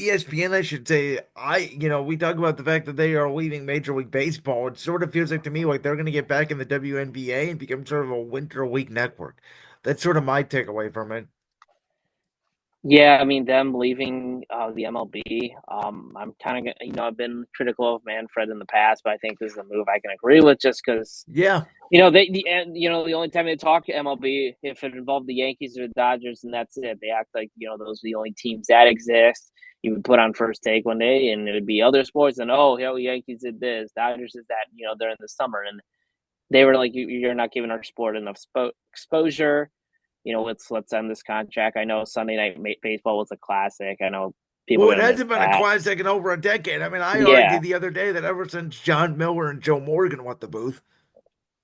ESPN, I should say, we talk about the fact that they are leaving Major League Baseball. It sort of feels like to me like they're going to get back in the WNBA and become sort of a winter week network. That's sort of my takeaway from it. Yeah, I mean them leaving the MLB. I'm kind of I've been critical of Manfred in the past, but I think this is a move I can agree with just because Yeah. the only time they talk MLB if it involved the Yankees or the Dodgers, and that's it. They act like those are the only teams that exist. You would put on First Take one day, and it would be other sports, and oh, hell, Yankees did this, Dodgers did that. During the summer, and they were like, "You're not giving our sport enough exposure." Let's end this contract. I know Sunday Night Baseball was a classic. I know people Well, are it gonna miss hasn't been a that. classic in over a decade. I mean, I Yeah, argued the other day that ever since John Miller and Joe Morgan went the booth.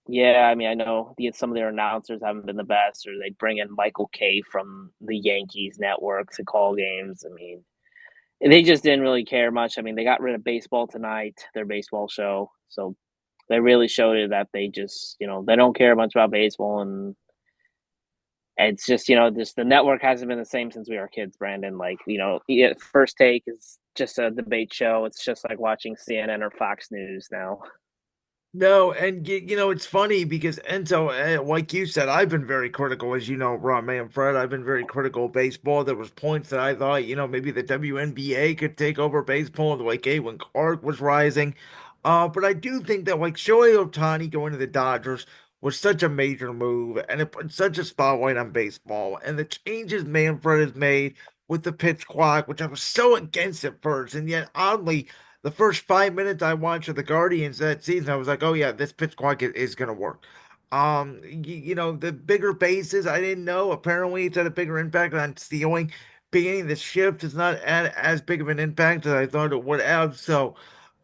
yeah. I mean, I know some of their announcers haven't been the best, or they bring in Michael Kay from the Yankees network to call games. I mean, they just didn't really care much. I mean, they got rid of Baseball Tonight, their baseball show, so they really showed it that they just they don't care much about baseball, and it's just just the network hasn't been the same since we were kids, Brandon. Like First Take is just a debate show. It's just like watching CNN or Fox News now. No, and it's funny because Enzo, like you said, I've been very critical, as you know, Ron, man, Fred. I've been very critical of baseball. There was points that I thought, maybe the WNBA could take over baseball, the way Caitlin Clark was rising. But I do think that like Shohei Ohtani going to the Dodgers was such a major move, and it put such a spotlight on baseball. And the changes Manfred has made with the pitch clock, which I was so against at first, and yet oddly the first 5 minutes I watched of the Guardians that season, I was like, oh yeah, this pitch clock is gonna work. The bigger bases, I didn't know. Apparently, it's had a bigger impact on stealing. Beginning the shift is not as big of an impact as I thought it would have. So,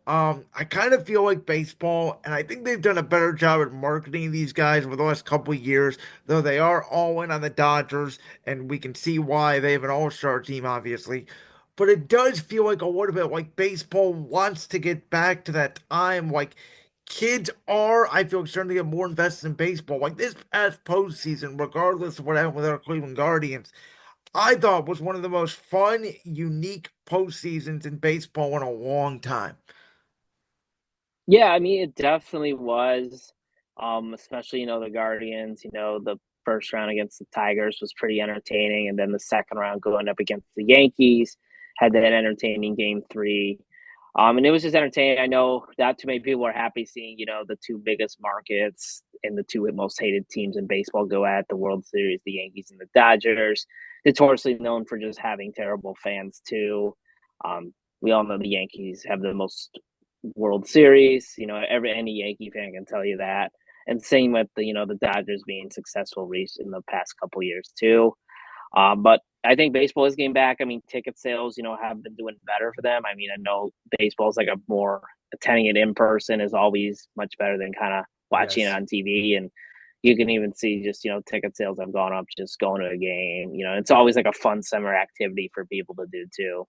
I kind of feel like baseball, and I think they've done a better job at marketing these guys over the last couple of years, though they are all in on the Dodgers, and we can see why they have an all-star team, obviously. But it does feel like a little bit like baseball wants to get back to that time. Like kids are, I feel, starting to get more invested in baseball. Like this past postseason, regardless of what happened with our Cleveland Guardians, I thought was one of the most fun, unique postseasons in baseball in a long time. Yeah, I mean, it definitely was. Especially the Guardians. The first round against the Tigers was pretty entertaining, and then the second round going up against the Yankees had that entertaining game 3. And it was just entertaining. I know not too many people are happy seeing the two biggest markets and the two most hated teams in baseball go at the World Series, the Yankees and the Dodgers, notoriously known for just having terrible fans too. We all know the Yankees have the most World Series. Any Yankee fan can tell you that. And same with the Dodgers being successful in the past couple years too. But I think baseball is getting back. I mean, ticket sales, have been doing better for them. I mean, I know baseball is like a more attending it in person is always much better than kind of watching it Yes. on TV. And you can even see just, ticket sales have gone up just going to a game. It's always like a fun summer activity for people to do too.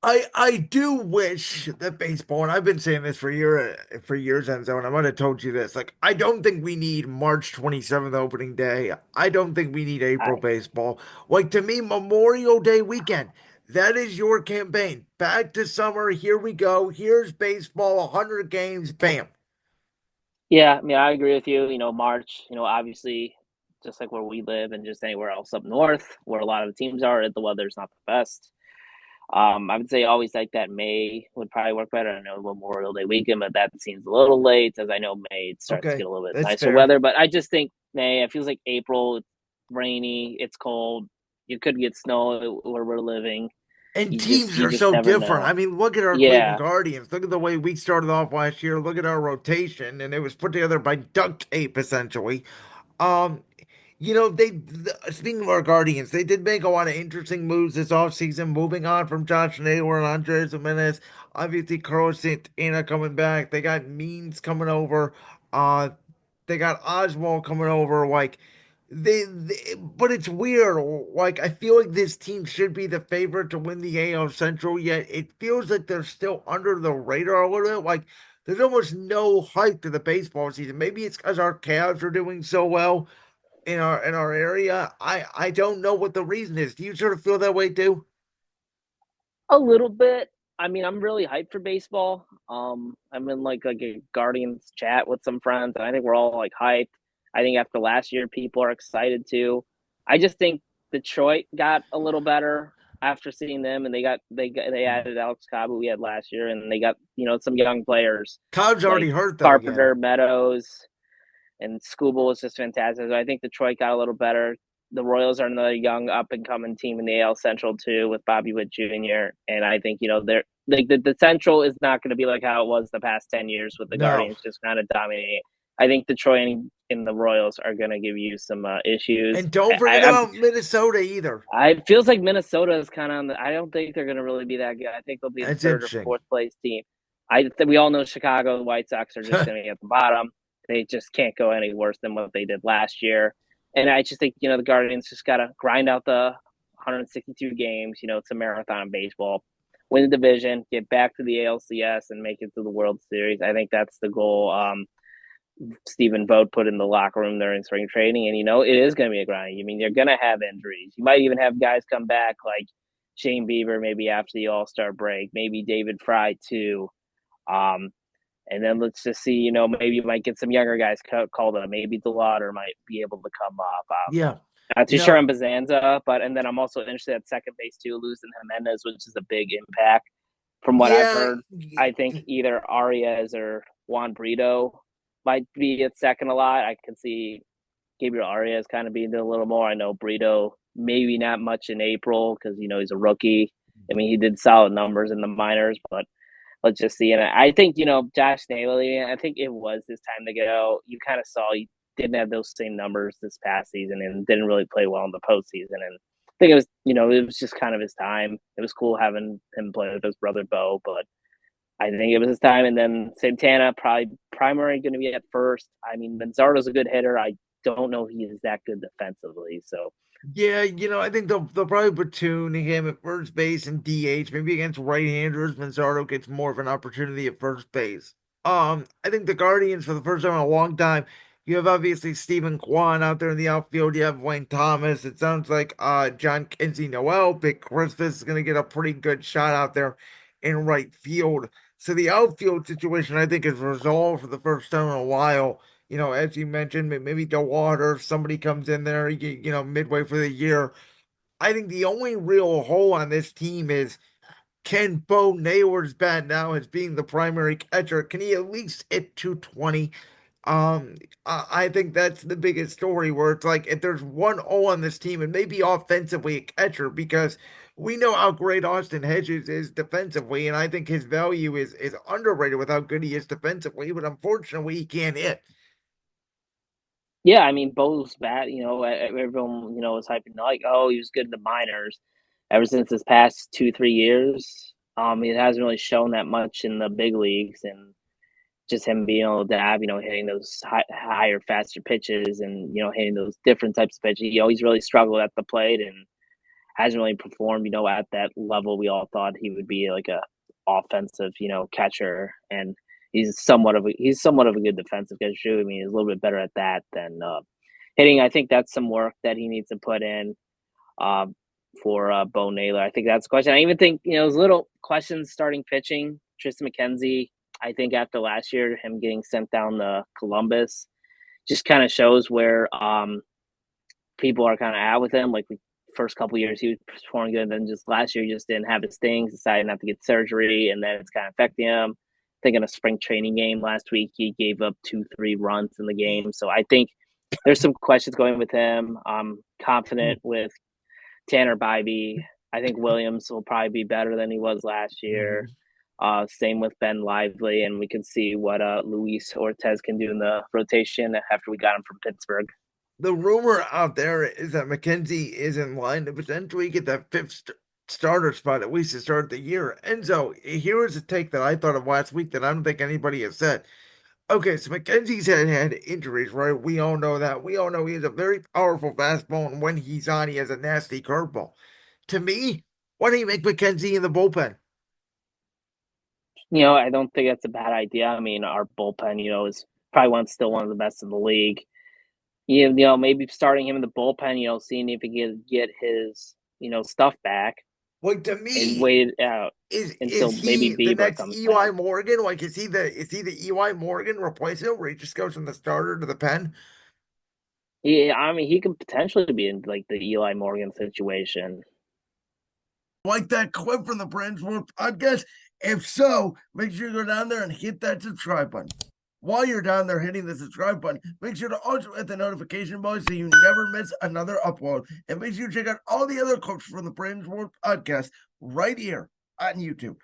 I do wish that baseball, and I've been saying this for years, Enzo, and I might have told you this. Like, I don't think we need March 27th opening day. I don't think we need April I, baseball. Like to me, Memorial Day weekend. That is your campaign. Back to summer. Here we go. Here's baseball, 100 games, bam. yeah, I mean, I agree with you. March, obviously, just like where we live and just anywhere else up north where a lot of the teams are, the weather's not the best. I would say always like that May would probably work better. I know Memorial Day weekend, but that seems a little late as I know May it starts to Okay, get a little bit that's nicer fair. weather. But I just think May, it feels like April, it's rainy, it's cold. You could get snow where we're living. And You just teams you are just so never different. I know. mean, look at our Cleveland Yeah. Guardians. Look at the way we started off last year. Look at our rotation, and it was put together by duct tape, essentially. Um, speaking of our Guardians, they did make a lot of interesting moves this offseason, moving on from Josh Naylor and Andres Jimenez. Obviously, Carlos Santana coming back. They got Means coming over. Uh, they got Oswald coming over. Like, but it's weird. Like, I feel like this team should be the favorite to win the AL Central, yet it feels like they're still under the radar a little bit. Like, there's almost no hype to the baseball season. Maybe it's because our Cavs are doing so well in our area. I don't know what the reason is. Do you sort of feel that way too? A little bit. I mean, I'm really hyped for baseball. I'm in like a Guardians chat with some friends, and I think we're all like hyped. I think after last year, people are excited too. I just think Detroit got a little better after seeing them, and they added Alex Cobb, who we had last year, and they got some young players Cobb's like already hurt though again. Carpenter, Meadows, and Scooble was just fantastic. So I think Detroit got a little better. The Royals are another young up and coming team in the AL Central too, with Bobby Witt Jr. And I think they're like the Central is not going to be like how it was the past 10 years with the No. Guardians just kind of dominating. I think Detroit and the Royals are going to give you some issues. And don't forget about Minnesota either. I feels like Minnesota is kind of on the. I don't think they're going to really be that good. I think they'll be the That's third or interesting. fourth place team. We all know Chicago, the White Sox are just going to be at the bottom. They just can't go any worse than what they did last year. And I just think the Guardians just got to grind out the 162 games. It's a marathon in baseball. Win the division, get back to the ALCS, and make it to the World Series. I think that's the goal. Stephen Vogt put in the locker room during spring training. And, it is going to be a grind. I mean, you're going to have injuries. You might even have guys come back like Shane Bieber maybe after the All Star break, maybe David Fry too. Um, and then let's just see, maybe you might get some younger guys called up. Maybe DeLauder might be able to come up. Yeah. Not You too sure know, on Bazanza, and then I'm also interested at second base too, losing Jimenez, which is a big impact. From what I've yeah, heard, I think either Arias or Juan Brito might be at second a lot. I can see Gabriel Arias kind of being there a little more. I know Brito maybe not much in April because he's a rookie. I mean, he did solid numbers in the minors, but let's just see. And I think Josh Naylor. I think it was his time to go. You kind of saw he didn't have those same numbers this past season and didn't really play well in the postseason. And I think it was just kind of his time. It was cool having him play with his brother Bo, but I think it was his time. And then Santana probably primary going to be at first. I mean, Manzardo's a good hitter. I don't know if he is that good defensively. So yeah, I think they'll probably platoon him at first base and DH. Maybe against right-handers, Manzardo gets more of an opportunity at first base. I think the Guardians, for the first time in a long time, you have obviously Stephen Kwan out there in the outfield. You have Wayne Thomas. It sounds like John Kinsey Noel, Big Christmas is going to get a pretty good shot out there in right field. So the outfield situation, I think, is resolved for the first time in a while. As you mentioned, maybe DeWater, somebody comes in there, midway for the year. I think the only real hole on this team is, can Bo Naylor's bat now as being the primary catcher? Can he at least hit 220? I think that's the biggest story where it's like if there's one hole on this team, it may be offensively a catcher because we know how great Austin Hedges is defensively, and I think his value is underrated with how good he is defensively, but unfortunately he can't hit. yeah, I mean Bo's bat. Everyone was hyping like, oh, he was good in the minors. Ever since his past 2 3 years, he hasn't really shown that much in the big leagues, and just him being able to have hitting those higher, faster pitches, and hitting those different types of pitches. He always really struggled at the plate and hasn't really performed at that level we all thought he would be, like a offensive catcher. And he's somewhat of a good defensive catcher too. I mean, he's a little bit better at that than hitting. I think that's some work that he needs to put in uh, for Bo Naylor. I think that's a question. I even think there's little questions starting pitching. Tristan McKenzie. I think after last year, him getting sent down to Columbus just kind of shows where people are kind of at with him. Like the first couple of years, he was performing good, and then just last year, he just didn't have his things. Decided not to get surgery, and then it's kind of affecting him. I think in a spring training game last week, he gave up 2 3 runs in the game. So I think there's some questions going with him. I'm confident with Tanner Bybee. I think Williams will probably be better than he was last year. Mhm. Same with Ben Lively, and we can see what Luis Ortez can do in the rotation after we got him from Pittsburgh. The rumor out there is that McKenzie is in line to potentially get that fifth starter spot at least to start the year. Enzo, here is a take that I thought of last week that I don't think anybody has said. Okay, so McKenzie's had injuries, right? We all know that. We all know he has a very powerful fastball, and when he's on, he has a nasty curveball. To me, why don't you make McKenzie in the bullpen? I don't think that's a bad idea. I mean, our bullpen, is probably still one of the best in the league. Maybe starting him in the bullpen, seeing if he can get his, stuff back. Like to and me, wait it out is until maybe he the Bieber next comes Eli back. Morgan? Like is he the Eli Morgan replacement where he just goes from the starter to the pen? Yeah, I mean, he could potentially be in like the Eli Morgan situation. Like that clip from the Brands World podcast? If so, make sure you go down there and hit that subscribe button. While you're down there hitting the subscribe button, make sure to also hit the notification bell so you never miss another upload. And make sure you check out all the other clips from the Brands World podcast right here on YouTube.